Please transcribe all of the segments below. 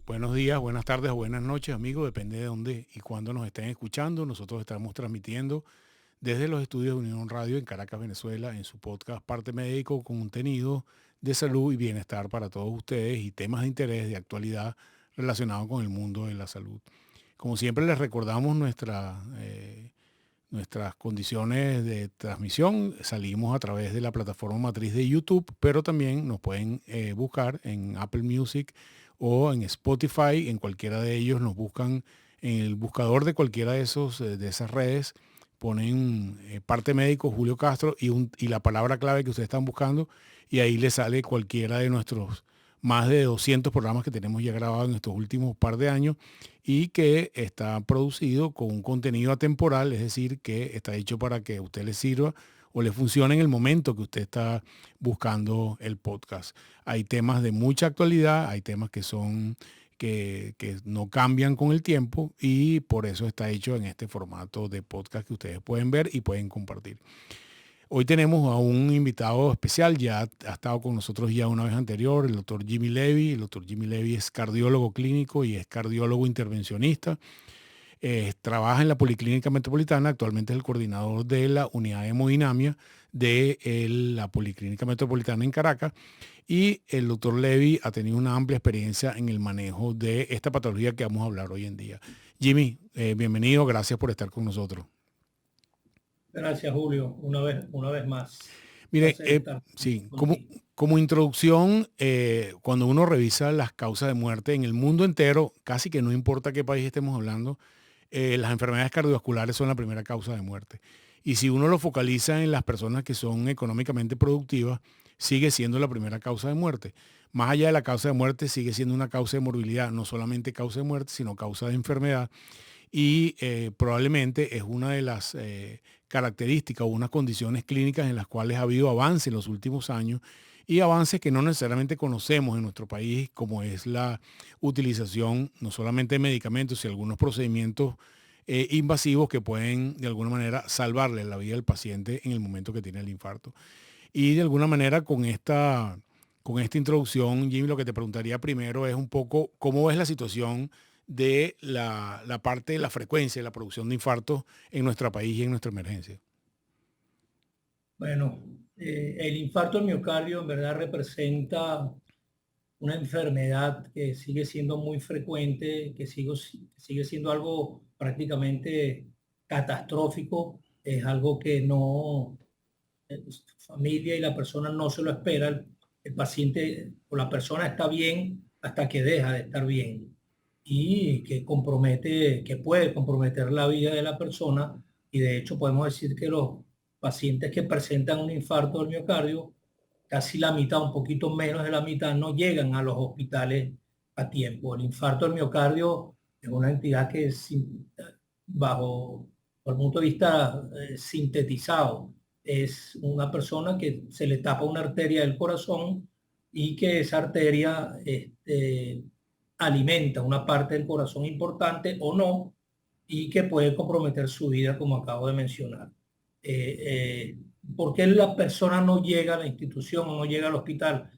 Buenos días, buenas tardes o buenas noches, amigos, depende de dónde y cuándo nos estén escuchando. Nosotros estamos transmitiendo desde los estudios de Unión Radio en Caracas, Venezuela, en su podcast Parte Médico, con contenido de salud y bienestar para todos ustedes y temas de interés de actualidad relacionados con el mundo de la salud. Como siempre, les recordamos nuestras condiciones de transmisión. Salimos a través de la plataforma matriz de YouTube, pero también nos pueden buscar en Apple Music o en Spotify. En cualquiera de ellos nos buscan en el buscador de cualquiera de esas redes. Ponen Parte Médico Julio Castro y la palabra clave que ustedes están buscando y ahí les sale cualquiera de nuestros más de 200 programas que tenemos ya grabados en estos últimos par de años y que está producido con un contenido atemporal, es decir, que está hecho para que a usted le sirva o le funcione en el momento que usted está buscando el podcast. Hay temas de mucha actualidad, hay temas que no cambian con el tiempo y por eso está hecho en este formato de podcast que ustedes pueden ver y pueden compartir. Hoy tenemos a un invitado especial, ya ha estado con nosotros ya una vez anterior, el doctor Jimmy Levy. El doctor Jimmy Levy es cardiólogo clínico y es cardiólogo intervencionista. Trabaja en la Policlínica Metropolitana, actualmente es el coordinador de la unidad de hemodinamia de la Policlínica Metropolitana en Caracas. Y el doctor Levy ha tenido una amplia experiencia en el manejo de esta patología que vamos a hablar hoy en día. Jimmy, bienvenido, gracias por estar con nosotros. Gracias, Julio, una vez más. Mire, Placer estar sí, contigo. como introducción, cuando uno revisa las causas de muerte en el mundo entero, casi que no importa qué país estemos hablando, las enfermedades cardiovasculares son la primera causa de muerte. Y si uno lo focaliza en las personas que son económicamente productivas, sigue siendo la primera causa de muerte. Más allá de la causa de muerte, sigue siendo una causa de morbilidad, no solamente causa de muerte, sino causa de enfermedad y probablemente es una de las características o unas condiciones clínicas en las cuales ha habido avance en los últimos años y avances que no necesariamente conocemos en nuestro país, como es la utilización no solamente de medicamentos, sino algunos procedimientos invasivos que pueden de alguna manera salvarle la vida al paciente en el momento que tiene el infarto. Y de alguna manera con esta introducción, Jimmy, lo que te preguntaría primero es un poco cómo ves la situación de la parte de la frecuencia de la producción de infartos en nuestro país y en nuestra emergencia. Bueno, el infarto del miocardio en verdad representa una enfermedad que sigue siendo muy frecuente, sigue siendo algo prácticamente catastrófico. Es algo que no, su familia y la persona no se lo espera. El paciente o la persona está bien hasta que deja de estar bien y que puede comprometer la vida de la persona. Y de hecho podemos decir que los pacientes que presentan un infarto del miocardio, casi la mitad, un poquito menos de la mitad, no llegan a los hospitales a tiempo. El infarto del miocardio es una entidad que bajo, por el punto de vista sintetizado, es una persona que se le tapa una arteria del corazón y que esa arteria alimenta una parte del corazón importante o no, y que puede comprometer su vida, como acabo de mencionar. ¿Por qué la persona no llega a la institución o no llega al hospital?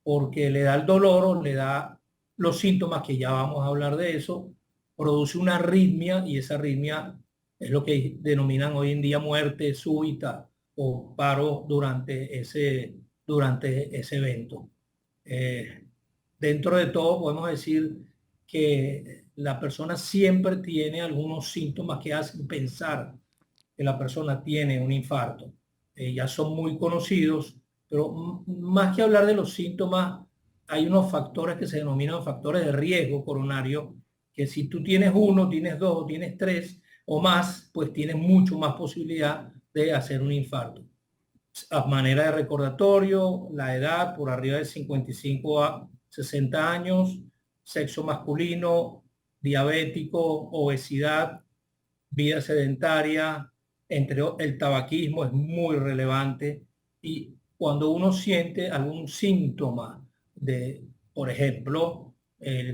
Porque le da el dolor o le da los síntomas, que ya vamos a hablar de eso, produce una arritmia y esa arritmia es lo que denominan hoy en día muerte súbita o paro durante ese evento. Eh, Dentro de todo podemos decir que la persona siempre tiene algunos síntomas que hacen pensar que la persona tiene un infarto. Ya son muy conocidos, pero más que hablar de los síntomas, hay unos factores que se denominan factores de riesgo coronario, que si tú tienes uno, tienes dos, tienes tres o más, pues tienes mucho más posibilidad de hacer un infarto. A manera de recordatorio, la edad por arriba de 55 a 60 años, sexo masculino, diabético, obesidad, vida sedentaria, el tabaquismo es muy relevante. Y cuando uno siente algún síntoma de, por ejemplo,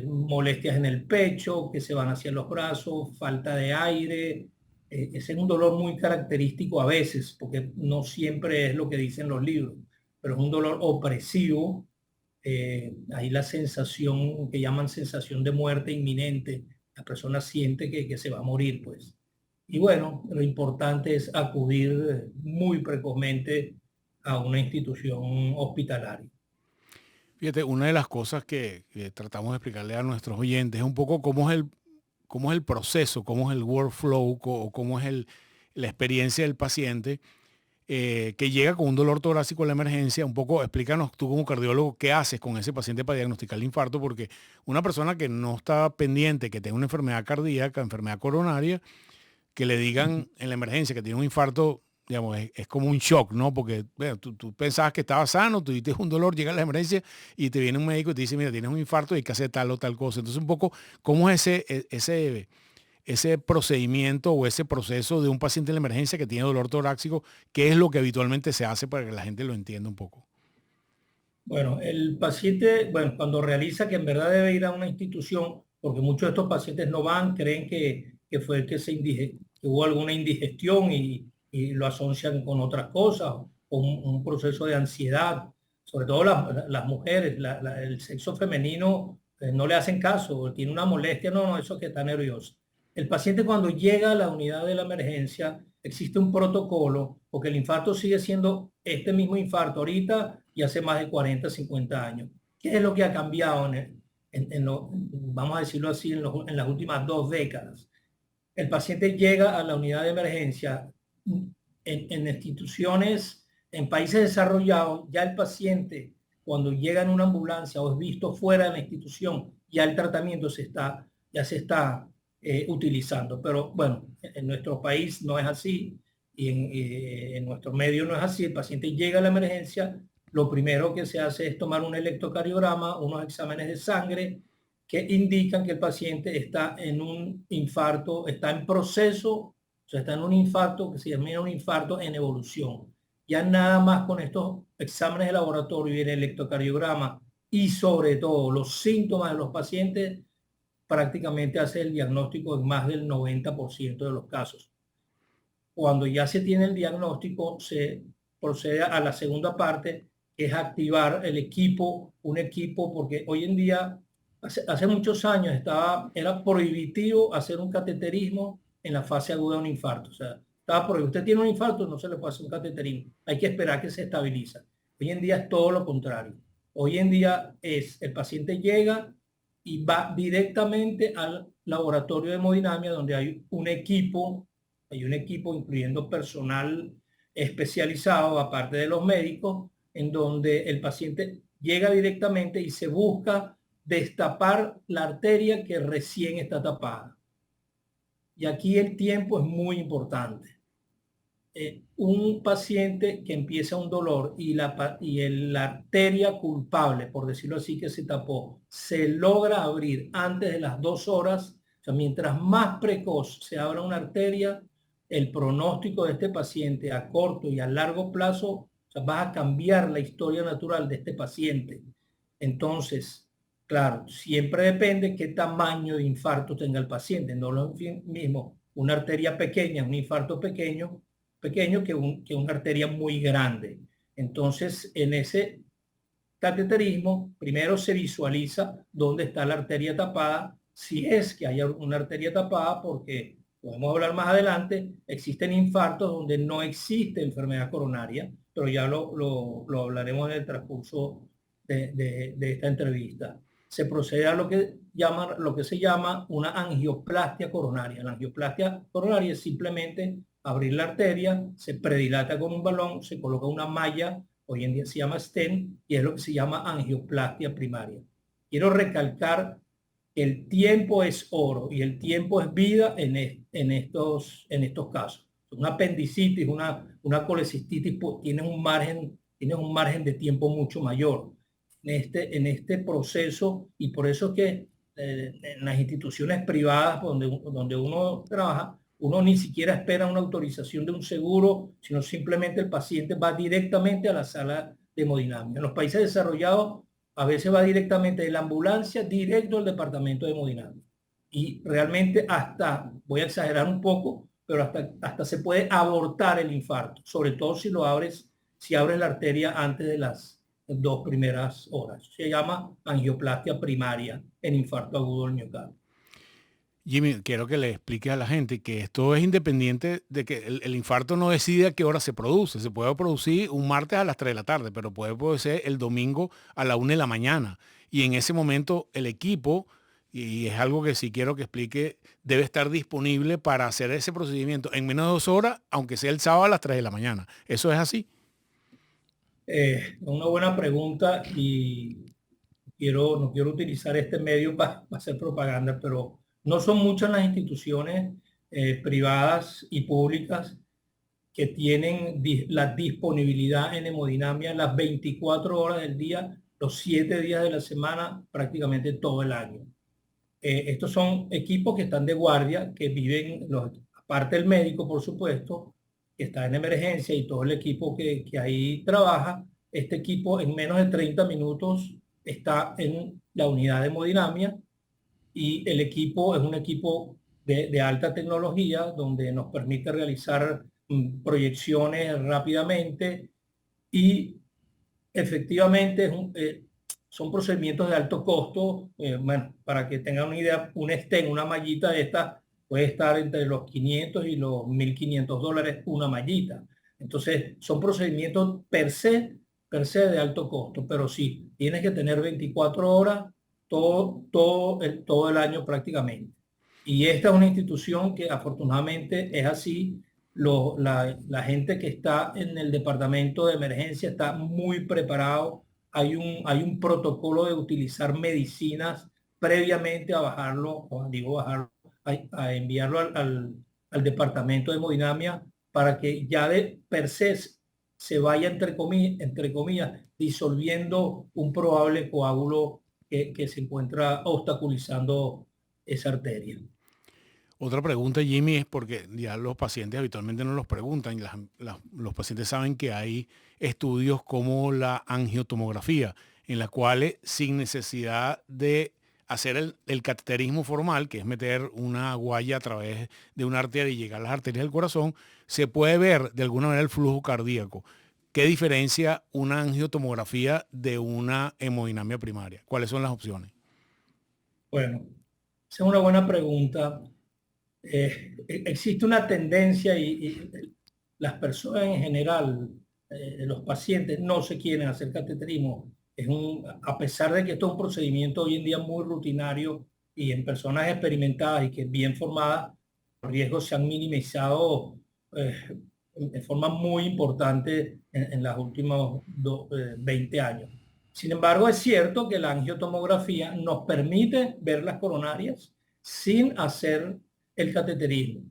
molestias en el pecho, que se van hacia los brazos, falta de aire, ese es un dolor muy característico a veces, porque no siempre es lo que dicen los libros, pero es un dolor opresivo. Hay la sensación que llaman sensación de muerte inminente. La persona siente que se va a morir, pues. Y bueno, lo importante es acudir muy precozmente a una institución hospitalaria. Fíjate, una de las cosas que tratamos de explicarle a nuestros oyentes es un poco cómo es el proceso, cómo es el workflow, o cómo es la experiencia del paciente que llega con un dolor torácico a la emergencia. Un poco, explícanos tú como cardiólogo qué haces con ese paciente para diagnosticar el infarto, porque una persona que no está pendiente, que tenga una enfermedad cardíaca, enfermedad coronaria, que le digan en la emergencia que tiene un infarto, digamos, es como un shock, ¿no? Porque bueno, tú pensabas que estabas sano, tú tuviste un dolor, llega a la emergencia y te viene un médico y te dice, mira, tienes un infarto y hay que hacer tal o tal cosa. Entonces, un poco, ¿cómo es ese procedimiento o ese proceso de un paciente en la emergencia que tiene dolor torácico? ¿Qué es lo que habitualmente se hace para que la gente lo entienda un poco? Bueno, el paciente, bueno, cuando realiza que en verdad debe ir a una institución, porque muchos de estos pacientes no van, creen que fue el que que hubo alguna indigestión y lo asocian con otras cosas, o un proceso de ansiedad, sobre todo las mujeres, el sexo femenino no le hacen caso, tiene una molestia, no, no, eso que está nervioso. El paciente cuando llega a la unidad de la emergencia, existe un protocolo, porque el infarto sigue siendo este mismo infarto ahorita y hace más de 40, 50 años. ¿Qué es lo que ha cambiado vamos a decirlo así, en las últimas 2 décadas? El paciente llega a la unidad de emergencia en instituciones, en países desarrollados, ya el paciente cuando llega en una ambulancia o es visto fuera de la institución, ya el tratamiento ya se está utilizando. Pero bueno, en nuestro país no es así y en nuestro medio no es así. El paciente llega a la emergencia, lo primero que se hace es tomar un electrocardiograma, unos exámenes de sangre que indican que el paciente está en un infarto, está en proceso, o sea, está en un infarto que se llama un infarto en evolución. Ya nada más con estos exámenes de laboratorio y el electrocardiograma y sobre todo los síntomas de los pacientes, prácticamente hace el diagnóstico en más del 90% de los casos. Cuando ya se tiene el diagnóstico, se procede a la segunda parte, que es activar el equipo, un equipo, porque hoy en día, hace muchos años era prohibitivo hacer un cateterismo en la fase aguda de un infarto. O sea, estaba prohibido. Usted tiene un infarto, no se le puede hacer un cateterismo. Hay que esperar que se estabiliza. Hoy en día es todo lo contrario. Hoy en día el paciente llega y va directamente al laboratorio de hemodinamia donde hay un equipo incluyendo personal especializado, aparte de los médicos, en donde el paciente llega directamente y se busca destapar la arteria que recién está tapada. Y aquí el tiempo es muy importante. Un paciente que empieza un dolor y la arteria culpable, por decirlo así, que se tapó, se logra abrir antes de las 2 horas, o sea, mientras más precoz se abra una arteria, el pronóstico de este paciente a corto y a largo plazo, o sea, va a cambiar la historia natural de este paciente. Entonces, claro, siempre depende qué tamaño de infarto tenga el paciente. No es lo mismo una arteria pequeña, un infarto pequeño que una arteria muy grande. Entonces, en ese cateterismo, primero se visualiza dónde está la arteria tapada, si es que hay una arteria tapada, porque podemos hablar más adelante, existen infartos donde no existe enfermedad coronaria, pero ya lo hablaremos en el transcurso de esta entrevista. Se procede a lo que se llama una angioplastia coronaria. La angioplastia coronaria es simplemente abrir la arteria, se predilata con un balón, se coloca una malla, hoy en día se llama stent, y es lo que se llama angioplastia primaria. Quiero recalcar que el tiempo es oro y el tiempo es vida en estos casos. Una apendicitis, una colecistitis, pues, tienes un margen de tiempo mucho mayor en este proceso, y por eso es que en las instituciones privadas donde uno trabaja, uno ni siquiera espera una autorización de un seguro, sino simplemente el paciente va directamente a la sala de hemodinamia. En los países desarrollados, a veces va directamente de la ambulancia directo al departamento de hemodinamia. Y realmente voy a exagerar un poco, pero hasta se puede abortar el infarto, sobre todo si abres la arteria antes 2 primeras horas. Se llama angioplastia primaria en infarto agudo del miocardio. Jimmy, quiero que le explique a la gente que esto es independiente de que el infarto no decide a qué hora se produce. Se puede producir un martes a las 3 de la tarde, pero puede ser el domingo a la 1 de la mañana. Y en ese momento el equipo, y es algo que sí quiero que explique, debe estar disponible para hacer ese procedimiento en menos de 2 horas, aunque sea el sábado a las 3 de la mañana. ¿Eso es así? Una buena pregunta y no quiero utilizar este medio para hacer propaganda, pero no son muchas las instituciones privadas y públicas que tienen la disponibilidad en hemodinamia las 24 horas del día, los 7 días de la semana, prácticamente todo el año. Estos son equipos que están de guardia, que viven, aparte del médico, por supuesto, que está en emergencia y todo el equipo que ahí trabaja. Este equipo en menos de 30 minutos está en la unidad de hemodinamia y el equipo es un equipo de alta tecnología donde nos permite realizar proyecciones rápidamente y efectivamente son procedimientos de alto costo. Bueno, para que tengan una idea, un stent, una mallita de esta puede estar entre los 500 y los $1.500 una mallita. Entonces, son procedimientos per se de alto costo, pero sí, tienes que tener 24 horas todo el año prácticamente. Y esta es una institución que afortunadamente es así. La gente que está en el departamento de emergencia está muy preparado. Hay un protocolo de utilizar medicinas previamente a bajarlo, o digo bajarlo, a enviarlo al departamento de hemodinamia para que ya de per se se vaya, entre comillas, disolviendo un probable coágulo que se encuentra obstaculizando esa arteria. Otra pregunta, Jimmy, es porque ya los pacientes habitualmente no los preguntan y los pacientes saben que hay estudios como la angiotomografía, en las cuales sin necesidad de hacer el cateterismo formal, que es meter una aguja a través de una arteria y llegar a las arterias del corazón, se puede ver de alguna manera el flujo cardíaco. ¿Qué diferencia una angiotomografía de una hemodinamia primaria? ¿Cuáles son las opciones? Bueno, esa es una buena pregunta. Existe una tendencia y las personas en general, los pacientes no se quieren hacer cateterismo. A pesar de que esto es un procedimiento hoy en día muy rutinario y en personas experimentadas y que bien formadas, los riesgos se han minimizado eh, de forma muy importante en los últimos 20 años. Sin embargo, es cierto que la angiotomografía nos permite ver las coronarias sin hacer el cateterismo.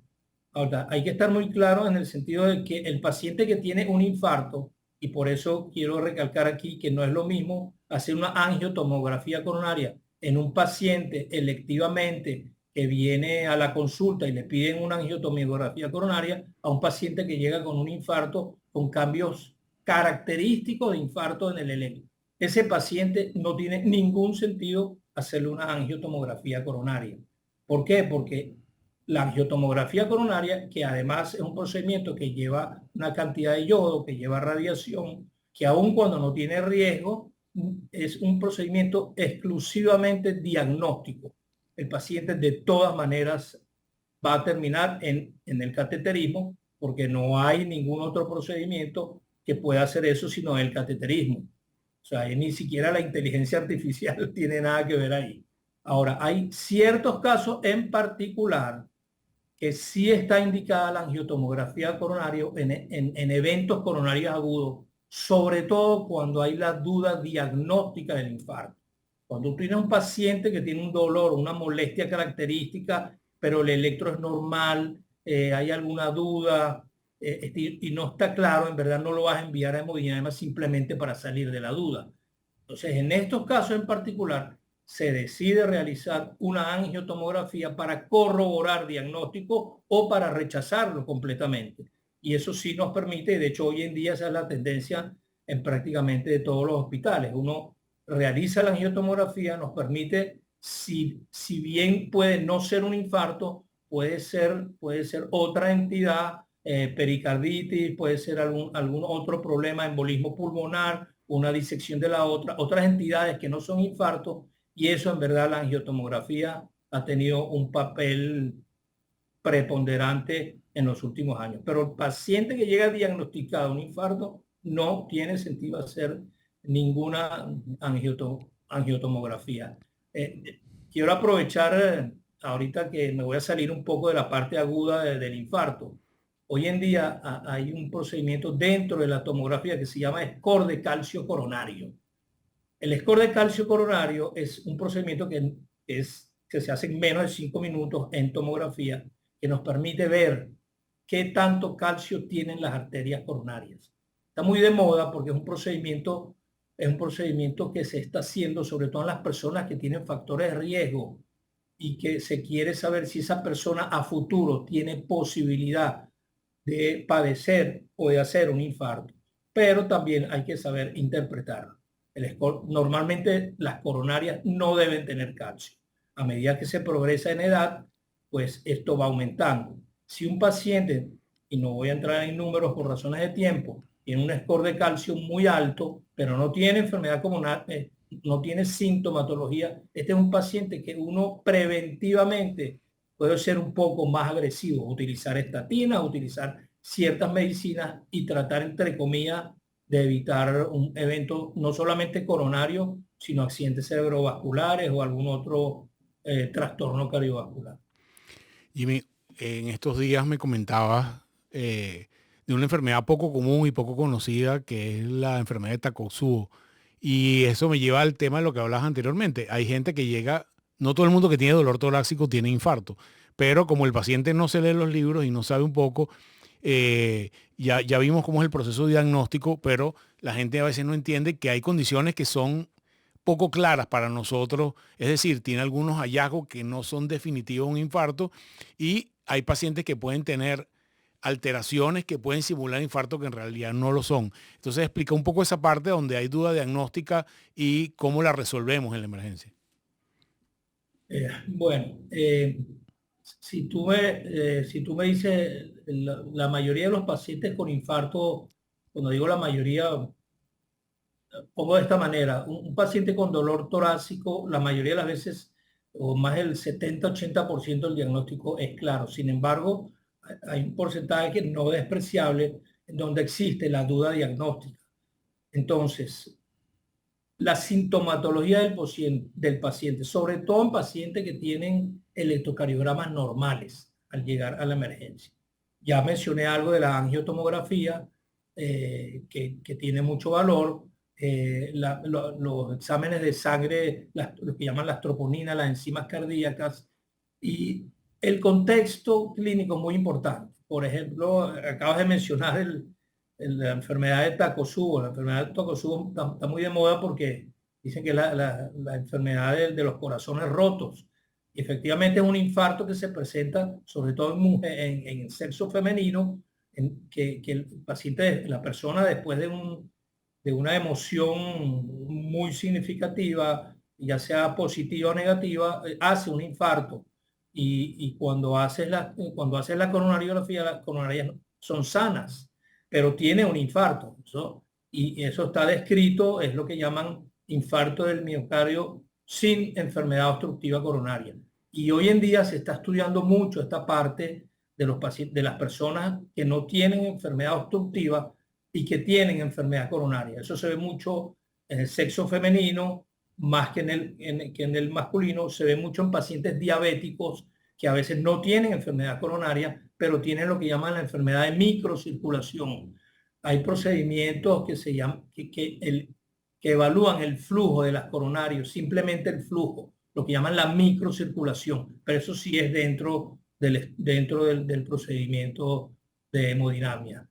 Ahora, hay que estar muy claro en el sentido de que el paciente que tiene un infarto, y por eso quiero recalcar aquí que no es lo mismo hacer una angiotomografía coronaria en un paciente electivamente que viene a la consulta y le piden una angiotomografía coronaria a un paciente que llega con un infarto con cambios característicos de infarto en el electro. Ese paciente no tiene ningún sentido hacerle una angiotomografía coronaria. ¿Por qué? Porque la angiotomografía coronaria, que además es un procedimiento que lleva una cantidad de yodo, que lleva radiación, que aun cuando no tiene riesgo, es un procedimiento exclusivamente diagnóstico. El paciente de todas maneras va a terminar en el cateterismo porque no hay ningún otro procedimiento que pueda hacer eso sino el cateterismo. O sea, ni siquiera la inteligencia artificial tiene nada que ver ahí. Ahora, hay ciertos casos en particular que sí está indicada la angiotomografía coronaria en eventos coronarios agudos, sobre todo cuando hay la duda diagnóstica del infarto. Cuando tú tienes un paciente que tiene un dolor, una molestia característica, pero el electro es normal, hay alguna duda y no está claro, en verdad no lo vas a enviar a hemodinamia simplemente para salir de la duda. Entonces, en estos casos en particular, se decide realizar una angiotomografía para corroborar diagnóstico o para rechazarlo completamente. Y eso sí nos permite, y de hecho hoy en día esa es la tendencia en prácticamente de todos los hospitales. Uno realiza la angiotomografía, nos permite, si bien puede no ser un infarto, puede ser otra entidad, pericarditis, puede ser algún otro problema, embolismo pulmonar una disección de la otra, otras entidades que no son infartos, y eso en verdad la angiotomografía ha tenido un papel preponderante en los últimos años. Pero el paciente que llega diagnosticado un infarto no tiene sentido hacer ninguna angiotomografía. Quiero aprovechar ahorita que me voy a salir un poco de la parte aguda del infarto. Hoy en día hay un procedimiento dentro de la tomografía que se llama score de calcio coronario. El score de calcio coronario es un procedimiento que se hace en menos de 5 minutos en tomografía, que nos permite ver qué tanto calcio tienen las arterias coronarias. Está muy de moda porque es un procedimiento que se está haciendo sobre todo en las personas que tienen factores de riesgo y que se quiere saber si esa persona a futuro tiene posibilidad de padecer o de hacer un infarto. Pero también hay que saber interpretarlo. Normalmente las coronarias no deben tener calcio. A medida que se progresa en edad, pues esto va aumentando. Si un paciente, y no voy a entrar en números por razones de tiempo, tiene un score de calcio muy alto, pero no tiene enfermedad coronal, no tiene sintomatología, este es un paciente que uno preventivamente puede ser un poco más agresivo, utilizar estatinas, utilizar ciertas medicinas y tratar, entre comillas, de evitar un evento no solamente coronario, sino accidentes cerebrovasculares o algún otro trastorno cardiovascular. Jimmy, en estos días me comentabas de una enfermedad poco común y poco conocida, que es la enfermedad de Takotsubo. Y eso me lleva al tema de lo que hablabas anteriormente. Hay gente que llega, no todo el mundo que tiene dolor torácico tiene infarto, pero como el paciente no se lee los libros y no sabe un poco, ya vimos cómo es el proceso diagnóstico, pero la gente a veces no entiende que hay condiciones que son poco claras para nosotros, es decir, tiene algunos hallazgos que no son definitivos un infarto y hay pacientes que pueden tener alteraciones que pueden simular infarto que en realidad no lo son. Entonces explica un poco esa parte donde hay duda diagnóstica y cómo la resolvemos en la emergencia. Bueno, si tú me dices, la mayoría de los pacientes con infarto, cuando digo la mayoría, pongo de esta manera, un paciente con dolor torácico, la mayoría de las veces, o más del 70-80% del diagnóstico es claro. Sin embargo, hay un porcentaje que no es despreciable en donde existe la duda diagnóstica. Entonces, la sintomatología del paciente, sobre todo en pacientes que tienen electrocardiogramas normales al llegar a la emergencia. Ya mencioné algo de la angiotomografía, que tiene mucho valor. Los exámenes de sangre, lo que llaman las troponinas, las enzimas cardíacas, y el contexto clínico es muy importante. Por ejemplo, acabas de mencionar la enfermedad de Takotsubo. La enfermedad de Takotsubo está muy de moda porque dicen que es la enfermedad de los corazones rotos. Y efectivamente es un infarto que se presenta sobre todo en el sexo femenino, que el paciente, la persona después de una emoción muy significativa, ya sea positiva o negativa, hace un infarto. Y cuando haces la coronariografía, las coronarias son sanas, pero tiene un infarto. Y eso está descrito, es lo que llaman infarto del miocardio sin enfermedad obstructiva coronaria. Y hoy en día se está estudiando mucho esta parte de los pacientes, de las personas que no tienen enfermedad obstructiva y que tienen enfermedad coronaria. Eso se ve mucho en el sexo femenino, más que en el masculino. Se ve mucho en pacientes diabéticos que a veces no tienen enfermedad coronaria, pero tienen lo que llaman la enfermedad de microcirculación. Hay procedimientos que se llaman, que evalúan el flujo de las coronarios, simplemente el flujo, lo que llaman la microcirculación, pero eso sí es dentro del procedimiento de hemodinamia.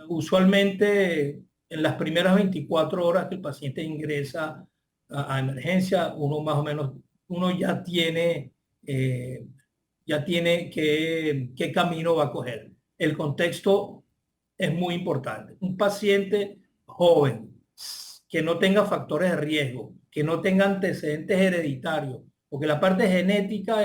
Usualmente en las primeras 24 horas que el paciente ingresa a emergencia, uno más o menos, uno ya tiene qué camino va a coger. El contexto es muy importante. Un paciente joven que no tenga factores de riesgo, que no tenga antecedentes hereditarios, porque la parte genética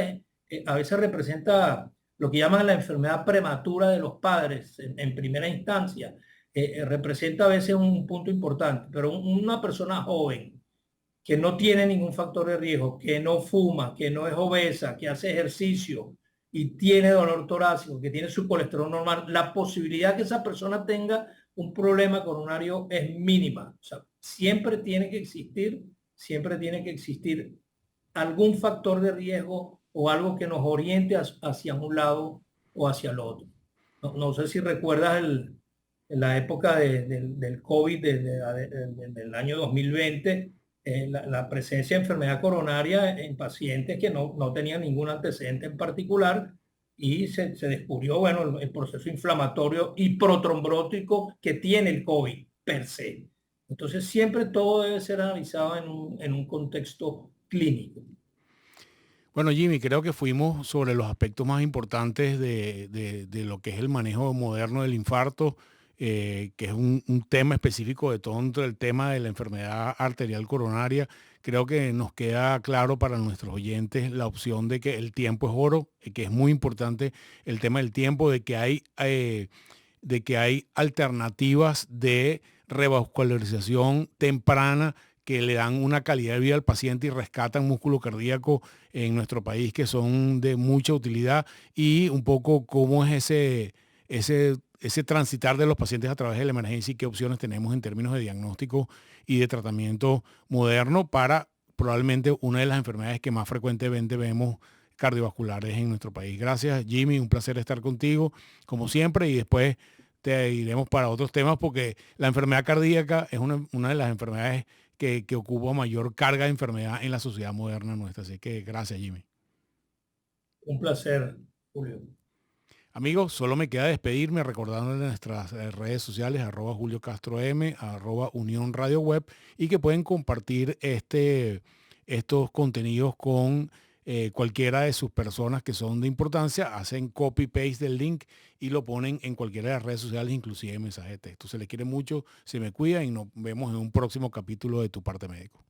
a veces representa lo que llaman la enfermedad prematura de los padres en primera instancia. representa a veces un punto importante, pero una persona joven que no tiene ningún factor de riesgo, que no fuma, que no es obesa, que hace ejercicio y tiene dolor torácico, que tiene su colesterol normal, la posibilidad que esa persona tenga un problema coronario es mínima. O sea, siempre tiene que existir algún factor de riesgo o algo que nos oriente hacia un lado o hacia el otro. No sé si recuerdas en la época del COVID del año 2020, la presencia de enfermedad coronaria en pacientes que no tenían ningún antecedente en particular y se descubrió, bueno, el proceso inflamatorio y protrombótico que tiene el COVID per se. Entonces, siempre todo debe ser analizado en un contexto clínico. Bueno, Jimmy, creo que fuimos sobre los aspectos más importantes de lo que es el manejo moderno del infarto, que es un tema específico de todo el tema de la enfermedad arterial coronaria. Creo que nos queda claro para nuestros oyentes la opción de que el tiempo es oro, que es muy importante el tema del tiempo, de que hay alternativas de revascularización temprana que le dan una calidad de vida al paciente y rescatan músculo cardíaco en nuestro país, que son de mucha utilidad, y un poco cómo es ese transitar de los pacientes a través de la emergencia y qué opciones tenemos en términos de diagnóstico y de tratamiento moderno para probablemente una de las enfermedades que más frecuentemente vemos cardiovasculares en nuestro país. Gracias, Jimmy, un placer estar contigo, como siempre, y después te iremos para otros temas porque la enfermedad cardíaca es una de las enfermedades que ocupa mayor carga de enfermedad en la sociedad moderna nuestra. Así que gracias, Jimmy. Un placer, Julio. Amigos, solo me queda despedirme recordando nuestras redes sociales, @Julio Castro M, @Unión Radio Web, y que pueden compartir estos contenidos con cualquiera de sus personas que son de importancia. Hacen copy-paste del link y lo ponen en cualquiera de las redes sociales, inclusive en mensaje de texto. Se les quiere mucho, se me cuida y nos vemos en un próximo capítulo de Tu Parte Médico.